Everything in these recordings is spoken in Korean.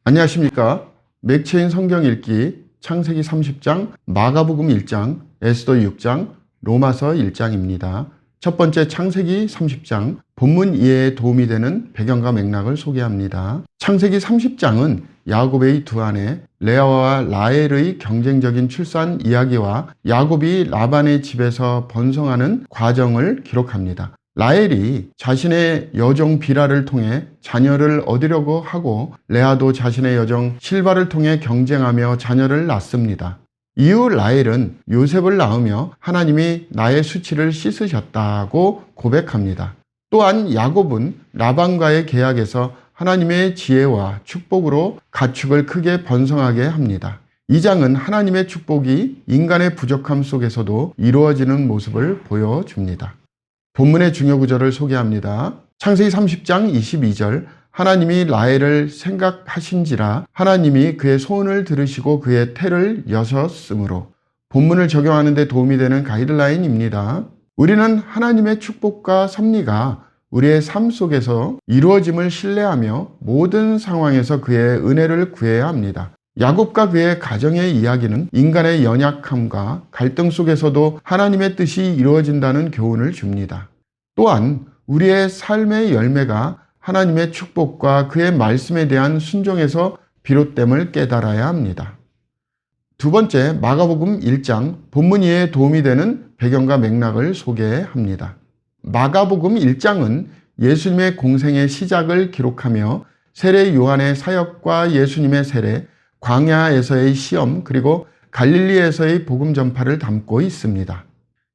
안녕하십니까. 맥체인 성경 읽기 창세기 30장, 마가복음 1장, 에스더 6장, 로마서 1장입니다. 첫 번째 창세기 30장, 본문 이해에 도움이 되는 배경과 맥락을 소개합니다. 창세기 30장은 야곱의 두 아내 레아와 라헬의 경쟁적인 출산 이야기와 야곱이 라반의 집에서 번성하는 과정을 기록합니다. 라헬이 자신의 여종 비라를 통해 자녀를 얻으려고 하고 레아도 자신의 여종 실바를 통해 경쟁하며 자녀를 낳습니다. 이후 라헬은 요셉을 낳으며 하나님이 나의 수치를 씻으셨다고 고백합니다. 또한 야곱은 라반과의 계약에서 하나님의 지혜와 축복으로 가축을 크게 번성하게 합니다. 이 장은 하나님의 축복이 인간의 부족함 속에서도 이루어지는 모습을 보여줍니다. 본문의 중요 구절을 소개합니다. 창세기 30장 22절, 하나님이 라헬을 생각하신지라 하나님이 그의 소원을 들으시고 그의 태를 여셨으므로. 본문을 적용하는 데 도움이 되는 가이드라인입니다. 우리는 하나님의 축복과 섭리가 우리의 삶 속에서 이루어짐을 신뢰하며 모든 상황에서 그의 은혜를 구해야 합니다. 야곱과 그의 가정의 이야기는 인간의 연약함과 갈등 속에서도 하나님의 뜻이 이루어진다는 교훈을 줍니다. 또한 우리의 삶의 열매가 하나님의 축복과 그의 말씀에 대한 순종에서 비롯됨을 깨달아야 합니다. 두 번째, 마가복음 1장, 본문 이해에 도움이 되는 배경과 맥락을 소개합니다. 마가복음 1장은 예수님의 공생의 시작을 기록하며 세례 요한의 사역과 예수님의 세례, 광야에서의 시험, 그리고 갈릴리에서의 복음 전파를 담고 있습니다.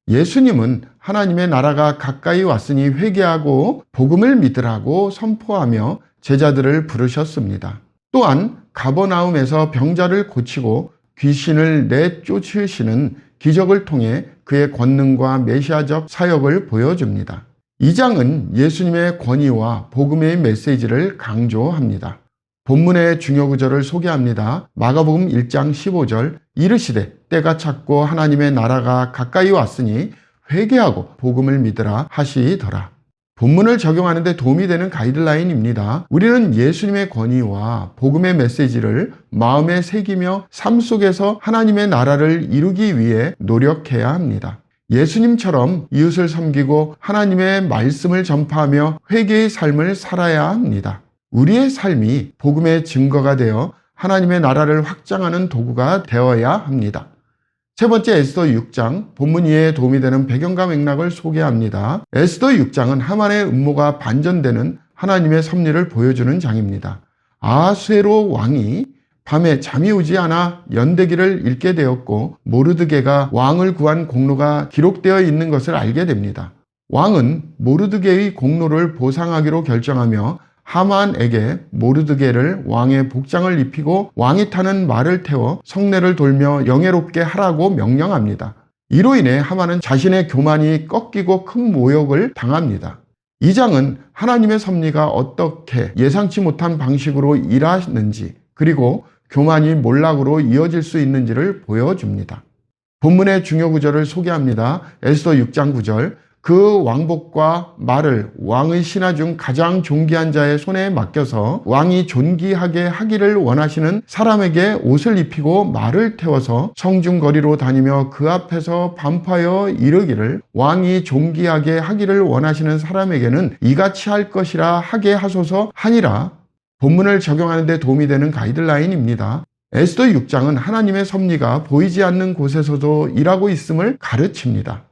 예수님은 하나님의 나라가 가까이 왔으니 회개하고 복음을 믿으라고 선포하며 제자들을 부르셨습니다. 또한 가버나움에서 병자를 고치고 귀신을 내쫓으시는 기적을 통해 그의 권능과 메시아적 사역을 보여줍니다. 이 장은 예수님의 권위와 복음의 메시지를 강조합니다. 본문의 중요 구절을 소개합니다. 마가복음 1장 15절, 이르시되 때가 찼고 하나님의 나라가 가까이 왔으니 회개하고 복음을 믿으라 하시더라. 본문을 적용하는 데 도움이 되는 가이드라인입니다. 우리는 예수님의 권위와 복음의 메시지를 마음에 새기며 삶 속에서 하나님의 나라를 이루기 위해 노력해야 합니다. 예수님처럼 이웃을 섬기고 하나님의 말씀을 전파하며 회개의 삶을 살아야 합니다. 우리의 삶이 복음의 증거가 되어 하나님의 나라를 확장하는 도구가 되어야 합니다. 세 번째, 에스더 6장, 본문 이해에 도움이 되는 배경과 맥락을 소개합니다. 에스더 6장은 하만의 음모가 반전되는 하나님의 섭리를 보여주는 장입니다. 아하수에로 왕이 밤에 잠이 오지 않아 연대기를 읽게 되었고 모르드게가 왕을 구한 공로가 기록되어 있는 것을 알게 됩니다. 왕은 모르드게의 공로를 보상하기로 결정하며 하만에게 모르드게를 왕의 복장을 입히고 왕이 타는 말을 태워 성내를 돌며 영예롭게 하라고 명령합니다. 이로 인해 하만은 자신의 교만이 꺾이고 큰 모욕을 당합니다. 이 장은 하나님의 섭리가 어떻게 예상치 못한 방식으로 일하는지, 그리고 교만이 몰락으로 이어질 수 있는지를 보여줍니다. 본문의 중요 구절을 소개합니다. 에스더 6장 9절, 그 왕복과 말을 왕의 신하 중 가장 존귀한 자의 손에 맡겨서 왕이 존귀하게 하기를 원하시는 사람에게 옷을 입히고 말을 태워서 성중 거리로 다니며 그 앞에서 반파하여 이르기를 왕이 존귀하게 하기를 원하시는 사람에게는 이같이 할 것이라 하게 하소서 하니라. 본문을 적용하는 데 도움이 되는 가이드라인입니다. 에스더 6장은 하나님의 섭리가 보이지 않는 곳에서도 일하고 있음을 가르칩니다.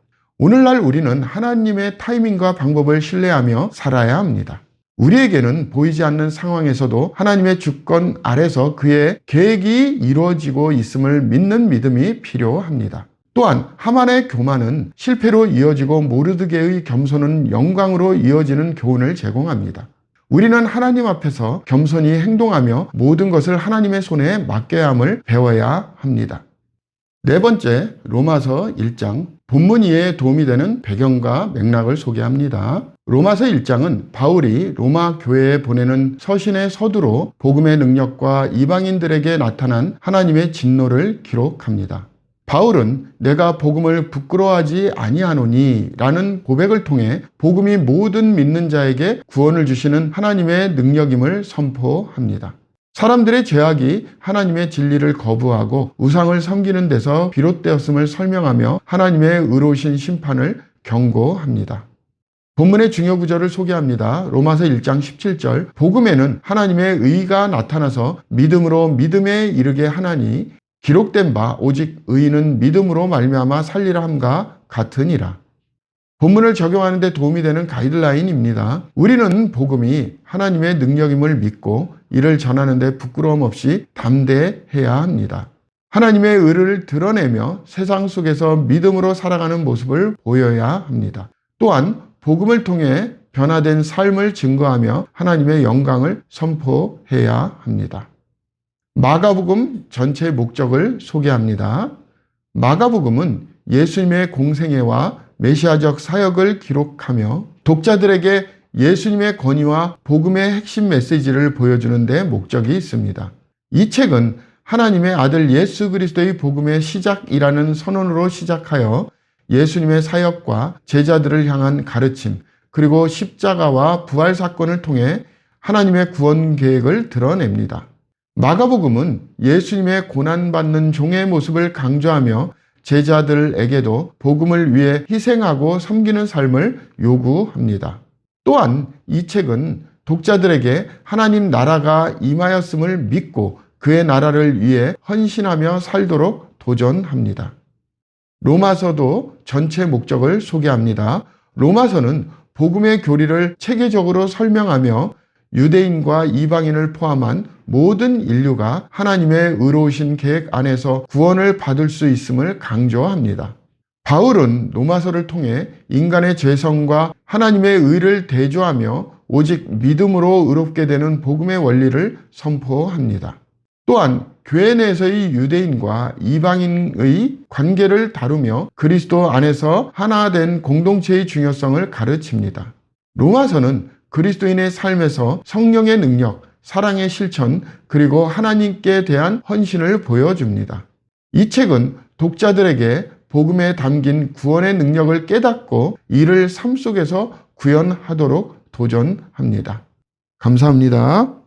오늘날 우리는 하나님의 타이밍과 방법을 신뢰하며 살아야 합니다. 우리에게는 보이지 않는 상황에서도 하나님의 주권 아래서 그의 계획이 이루어지고 있음을 믿는 믿음이 필요합니다. 또한 하만의 교만은 실패로 이어지고 모르드게의 겸손은 영광으로 이어지는 교훈을 제공합니다. 우리는 하나님 앞에서 겸손히 행동하며 모든 것을 하나님의 손에 맡겨야 함을 배워야 합니다. 네 번째, 로마서 1장, 본문 이해에 도움이 되는 배경과 맥락을 소개합니다. 로마서 1장은 바울이 로마 교회에 보내는 서신의 서두로 복음의 능력과 이방인들에게 나타난 하나님의 진노를 기록합니다. 바울은 내가 복음을 부끄러워하지 아니하노니 라는 고백을 통해 복음이 모든 믿는 자에게 구원을 주시는 하나님의 능력임을 선포합니다. 사람들의 죄악이 하나님의 진리를 거부하고 우상을 섬기는 데서 비롯되었음을 설명하며 하나님의 의로우신 심판을 경고합니다. 본문의 중요 구절을 소개합니다. 로마서 1장 17절, 복음에는 하나님의 의가 나타나서 믿음으로 믿음에 이르게 하나니 기록된 바 오직 의인은 믿음으로 말미암아 살리라 함과 같으니라. 본문을 적용하는 데 도움이 되는 가이드라인입니다. 우리는 복음이 하나님의 능력임을 믿고 이를 전하는 데 부끄러움 없이 담대해야 합니다. 하나님의 의를 드러내며 세상 속에서 믿음으로 살아가는 모습을 보여야 합니다. 또한 복음을 통해 변화된 삶을 증거하며 하나님의 영광을 선포해야 합니다. 마가복음 전체의 목적을 소개합니다. 마가복음은 예수님의 공생애와 메시아적 사역을 기록하며 독자들에게 예수님의 권위와 복음의 핵심 메시지를 보여주는 데 목적이 있습니다. 이 책은 하나님의 아들 예수 그리스도의 복음의 시작이라는 선언으로 시작하여 예수님의 사역과 제자들을 향한 가르침, 그리고 십자가와 부활 사건을 통해 하나님의 구원 계획을 드러냅니다. 마가복음은 예수님의 고난받는 종의 모습을 강조하며 제자들에게도 복음을 위해 희생하고 섬기는 삶을 요구합니다. 또한 이 책은 독자들에게 하나님 나라가 임하였음을 믿고 그의 나라를 위해 헌신하며 살도록 도전합니다. 로마서도 전체 목적을 소개합니다. 로마서는 복음의 교리를 체계적으로 설명하며 유대인과 이방인을 포함한 모든 인류가 하나님의 의로우신 계획 안에서 구원을 받을 수 있음을 강조합니다. 바울은 로마서를 통해 인간의 죄성과 하나님의 의를 대조하며 오직 믿음으로 의롭게 되는 복음의 원리를 선포합니다. 또한 교회 내에서의 유대인과 이방인의 관계를 다루며 그리스도 안에서 하나 된 공동체의 중요성을 가르칩니다. 로마서는 그리스도인의 삶에서 성령의 능력, 사랑의 실천, 그리고 하나님께 대한 헌신을 보여줍니다. 이 책은 독자들에게 복음에 담긴 구원의 능력을 깨닫고 이를 삶 속에서 구현하도록 도전합니다. 감사합니다.